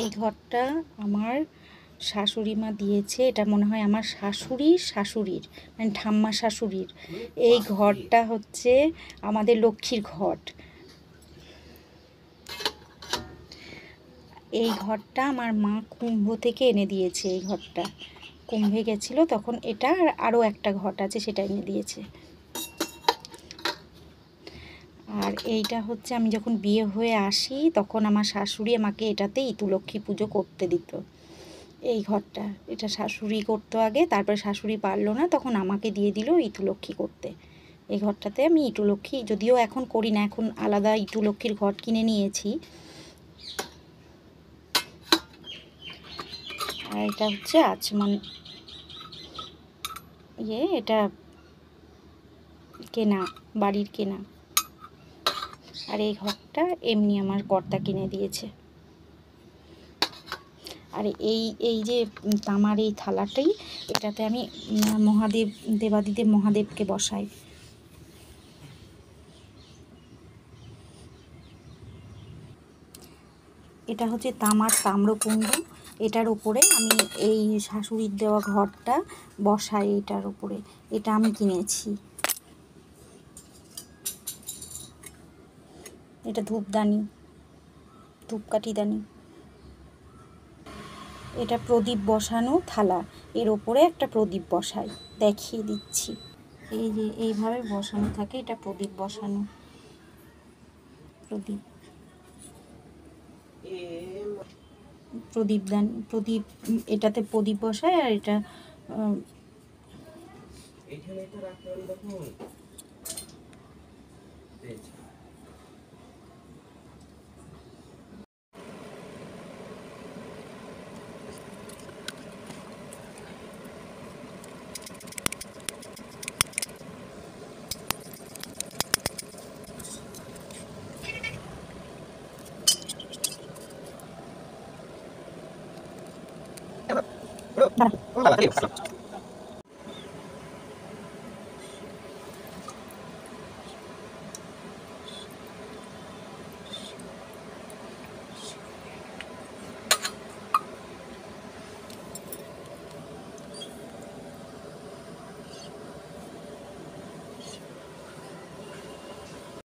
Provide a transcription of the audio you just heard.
এই ঘরটা আমার শাশুড়ি মা দিয়েছে। এটা মনে হয় আমার শাশুড়ির মানে ঠাম্মা শাশুড়ির। এই ঘরটা হচ্ছে আমাদের লক্ষ্মীর ঘট। এই ঘরটা আমার মা কুম্ভ থেকে এনে দিয়েছে। এই ঘরটা কুম্ভে গেছিলো তখন, এটা আরও একটা ঘট আছে সেটা এনে দিয়েছে। আর এইটা হচ্ছে আমি যখন বিয়ে হয়ে আসি তখন আমার শাশুড়ি আমাকে এটাতে ইতুলক্ষ্মী পুজো করতে দিত। এই ঘরটা এটা শাশুড়ি করতো আগে, তারপরে শাশুড়ি পারলো না তখন আমাকে দিয়ে দিল ইতুলক্ষ্মী করতে। এই ঘরটাতে আমি ইতুলক্ষ্মী যদিও এখন করি না, এখন আলাদা ইতুলক্ষ্মীর ঘট কিনে নিয়েছি। আর এটা হচ্ছে আচমন এটা কেনা, বাড়ির কেনা। আর এই ঘরটা এমনি আমার কর্তা কিনে দিয়েছে। আর এই যে তামার এই থালাটাই, এটাতে আমি দেবাদিদেব মহাদেবকে বসাই। এটা হচ্ছে তামার তাম্রকুণ্ড, এটার উপরে আমি এই শাশুড়ির দেওয়া ঘরটা বসাই। এটার উপরে এটা আমি কিনেছি। এটা ধূপদানি, ধূপকাঠিদানি। এটা প্রদীপ বসানো থালা, এর ওপরে একটা প্রদীপ বসাই, দেখিয়ে দিচ্ছি। এই যে এইভাবে বসানো থাকে, এটা প্রদীপ বসানো, প্রদীপ প্রদীপ এটাতে প্রদীপ বসায়। আর এটা